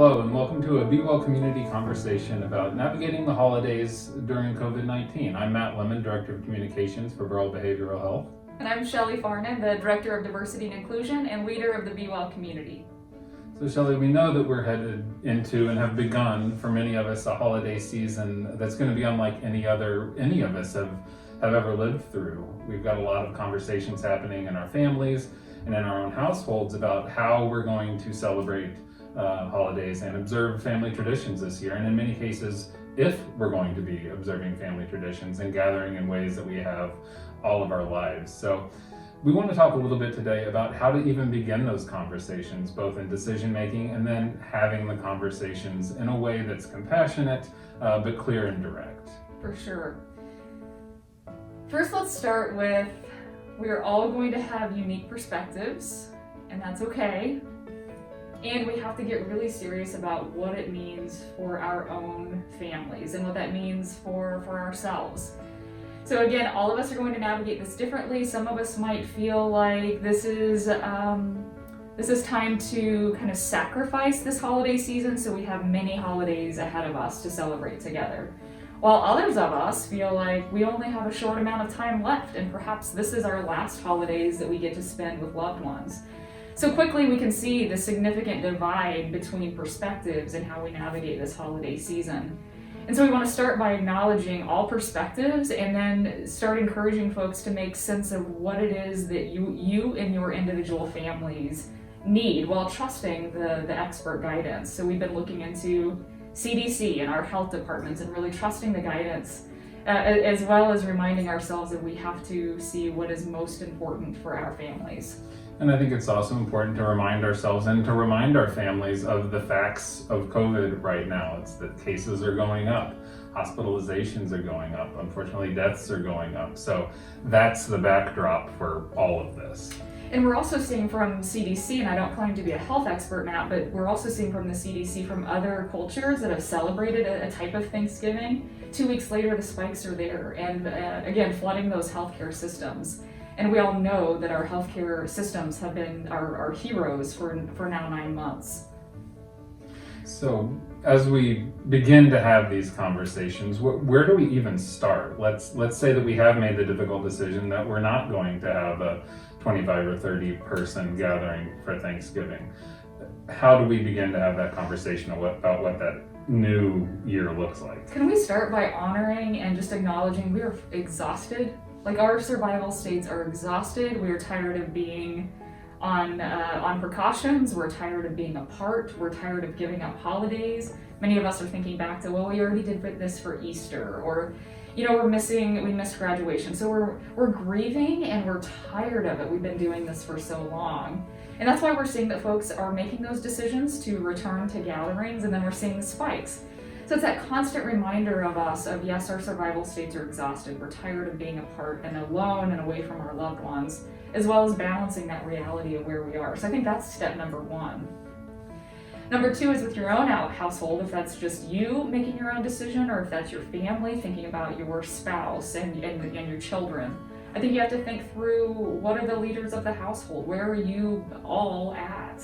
Hello and welcome to a Be Well community conversation about navigating the holidays during COVID-19. I'm Matt Lemmon, Director of Communications for Burrell Behavioral Health. And I'm Shelly Farnan, the Director of Diversity and Inclusion and leader of the Be Well community. So Shelly, we know that we're headed into and have begun, for many of us, a holiday season that's going to be unlike any of us have ever lived through. We've got a lot of conversations happening in our families and in our own households about how we're going to celebrate holidays and observe family traditions this year, and in many cases, if we're going to be observing family traditions and gathering in ways that we have all of our lives. So we want to talk a little bit today about how to even begin those conversations, both in decision making and then having the conversations in a way that's compassionate but clear and direct. For sure. First, let's start with we're all going to have unique perspectives, and that's okay. And we have to get really serious about what it means for our own families and what that means for ourselves. So again, all of us are going to navigate this differently. Some of us might feel like this is time to kind of sacrifice this holiday season so we have many holidays ahead of us to celebrate together. While others of us feel like we only have a short amount of time left and perhaps this is our last holidays that we get to spend with loved ones. So quickly we can see the significant divide between perspectives and how we navigate this holiday season. And so we want to start by acknowledging all perspectives and then start encouraging folks to make sense of what it is that you and your individual families need while trusting the expert guidance. So we've been looking into CDC and our health departments and really trusting the guidance as well as reminding ourselves that we have to see what is most important for our families. And I think it's also important to remind ourselves and to remind our families of the facts of COVID right now. It's that cases are going up, hospitalizations are going up, unfortunately deaths are going up. So that's the backdrop for all of this. And we're also seeing from CDC, and I don't claim to be a health expert, Matt, but we're also seeing from the CDC from other cultures that have celebrated a type of Thanksgiving. 2 weeks later, the spikes are there, and again, flooding those healthcare systems. And we all know that our healthcare systems have been our heroes for now 9 months. So as we begin to have these conversations, where do we even start? Let's say that we have made the difficult decision that we're not going to have a 25 or 30 person gathering for Thanksgiving. How do we begin to have that conversation about what that new year looks like? Can we start by honoring and just acknowledging we are exhausted? Like our survival states are exhausted. We are tired of being on precautions. We're tired of being apart. We're tired of giving up holidays. Many of us are thinking back to, well, we already did this for Easter, or we missed graduation. So we're grieving and we're tired of it. We've been doing this for so long. And that's why we're seeing that folks are making those decisions to return to gatherings, and then we're seeing the spikes. So it's that constant reminder of us of, yes, our survival states are exhausted. We're tired of being apart and alone and away from our loved ones, as well as balancing that reality of where we are. So I think that's step number one. Number two is with your own household, if that's just you making your own decision, or if that's your family thinking about your spouse and your children. I think you have to think through, what are the leaders of the household? Where are you all at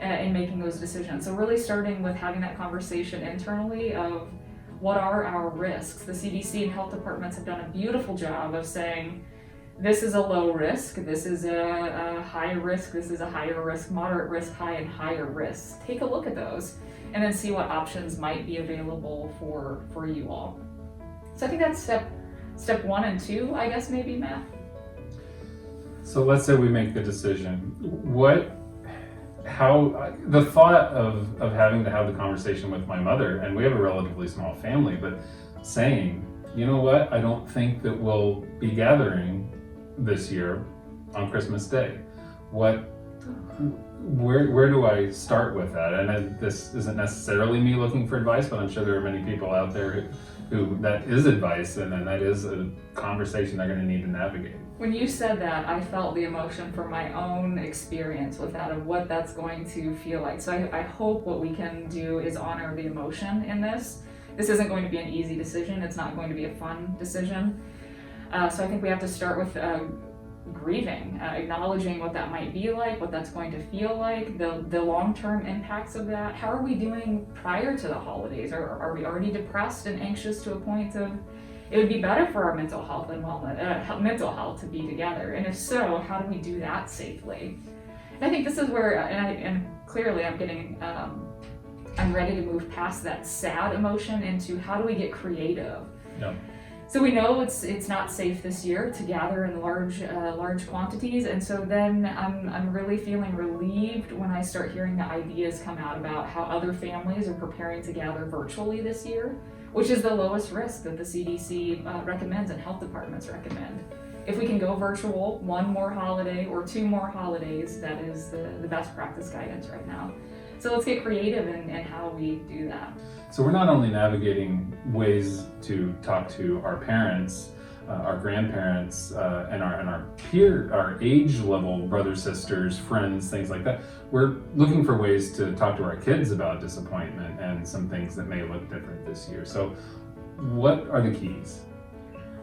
in making those decisions? So really starting with having that conversation internally of what are our risks. The CDC and health departments have done a beautiful job of saying, this is a low risk, this is a high risk, this is a higher risk, moderate risk, high and higher risk. Take a look at those and then see what options might be available for you all. So I think that's step 1 and 2, I guess, maybe, Matt. So let's say we make the decision. The thought of having to have the conversation with my mother, and we have a relatively small family, but saying, you know what, I don't think that we'll be gathering this year on Christmas Day. Where do I start with that? And this isn't necessarily me looking for advice, but I'm sure there are many people out there who that is advice, and then that is a conversation they're going to need to navigate. When you said that, I felt the emotion from my own experience with that, of what that's going to feel like. So I hope what we can do is honor the emotion in this. This isn't going to be an easy decision. It's not going to be a fun decision. So I think we have to start with grieving, acknowledging what that might be like, what that's going to feel like, the long-term impacts of that. How are we doing prior to the holidays? Are we already depressed and anxious to a point of it would be better for our mental health and wellness, mental health to be together? And if so, how do we do that safely? And I think this is where, and clearly I'm ready to move past that sad emotion into how do we get creative? Yep. So we know it's not safe this year to gather in large quantities, and so then I'm really feeling relieved when I start hearing the ideas come out about how other families are preparing to gather virtually this year, which is the lowest risk that the CDC recommends and health departments recommend. If we can go virtual one more holiday or two more holidays, that is the best practice guidance right now. So let's get creative in how we do that. So we're not only navigating ways to talk to our parents, our grandparents, and our age level brothers, sisters, friends, things like that. We're looking for ways to talk to our kids about disappointment and some things that may look different this year. So what are the keys?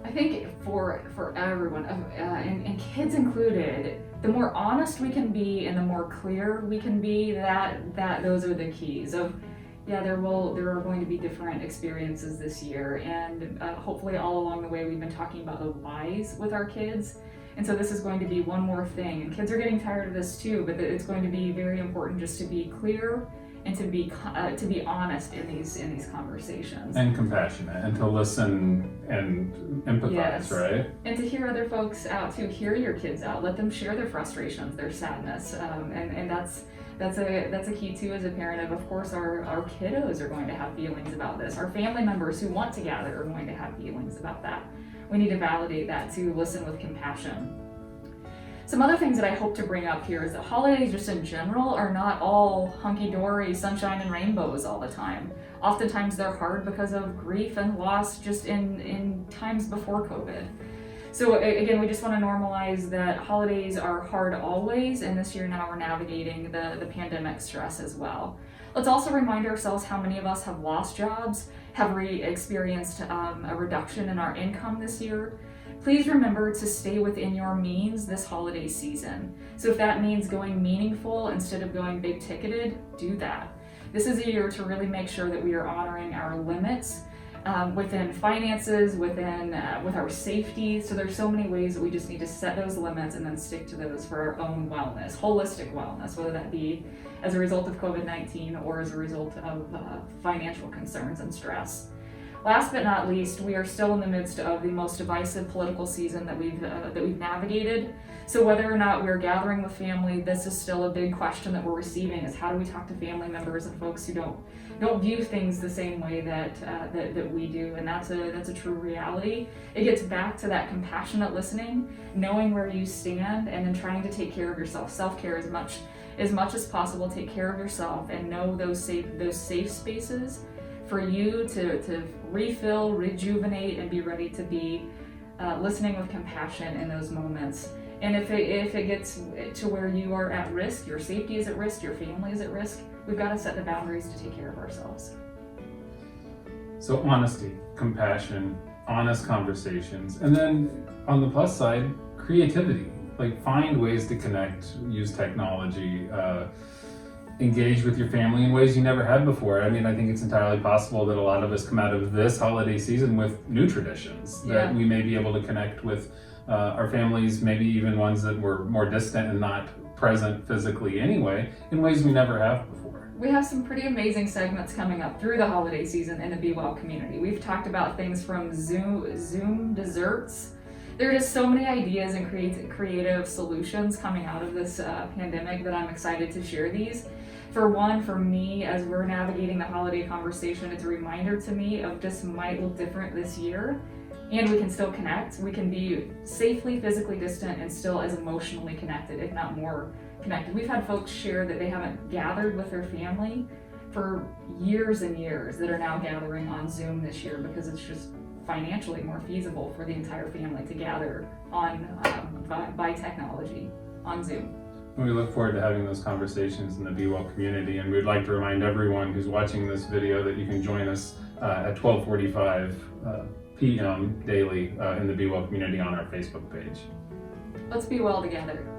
I think for everyone, and kids included, the more honest we can be and the more clear we can be, that those are the keys of, yeah, there are going to be different experiences this year, and hopefully all along the way we've been talking about the whys with our kids, and so this is going to be one more thing, and kids are getting tired of this too, but it's going to be very important just to be clear and to be honest in these conversations. And compassionate, and to listen and empathize, yes. Right? And to hear other folks out too. Hear your kids out. Let them share their frustrations, their sadness, and that's a key too as a parent. Of course, our kiddos are going to have feelings about this. Our family members who want to gather are going to have feelings about that. We need to validate that too. Listen with compassion. Some other things that I hope to bring up here is that holidays just in general are not all hunky-dory, sunshine and rainbows all the time. Oftentimes they're hard because of grief and loss just in times before COVID. So again, we just want to normalize that holidays are hard always, and this year now we're navigating the pandemic stress as well. Let's also remind ourselves how many of us have lost jobs, have experienced a reduction in our income this year. Please remember to stay within your means this holiday season. So if that means going meaningful instead of going big ticketed, do that. This is a year to really make sure that we are honoring our limits within finances, with our safety. So there's so many ways that we just need to set those limits and then stick to those for our own wellness, holistic wellness, whether that be as a result of COVID-19 or as a result of financial concerns and stress. Last but not least, we are still in the midst of the most divisive political season that we've navigated. So whether or not we're gathering with family, this is still a big question that we're receiving: is how do we talk to family members and folks who don't view things the same way that we do, and that's a true reality. It gets back to that compassionate listening, knowing where you stand, and then trying to take care of yourself. Self-care as much as possible. Take care of yourself and know those safe spaces for you to refill, rejuvenate, and be ready to be listening with compassion in those moments. And if it gets to where you are at risk, your safety is at risk, your family is at risk, we've got to set the boundaries to take care of ourselves. So honesty, compassion, honest conversations, and then on the plus side, creativity. Like, find ways to connect, use technology, engage with your family in ways you never had before. I mean, I think it's entirely possible that a lot of us come out of this holiday season with new traditions that we may be able to connect with our families, maybe even ones that were more distant and not present physically anyway, in ways we never have before. We have some pretty amazing segments coming up through the holiday season in the Be Well community. We've talked about things from Zoom desserts. There are just so many ideas and creative solutions coming out of this pandemic that I'm excited to share these. For one, for me, as we're navigating the holiday conversation, it's a reminder to me of just might look different this year, and we can still connect. We can be safely physically distant and still as emotionally connected, if not more connected. We've had folks share that they haven't gathered with their family for years and years that are now gathering on Zoom this year because it's just financially more feasible for the entire family to gather on by technology on Zoom. We look forward to having those conversations in the Be Well community, and we'd like to remind everyone who's watching this video that you can join us at 12:45 p.m. daily in the Be Well community on our Facebook page. Let's be well together.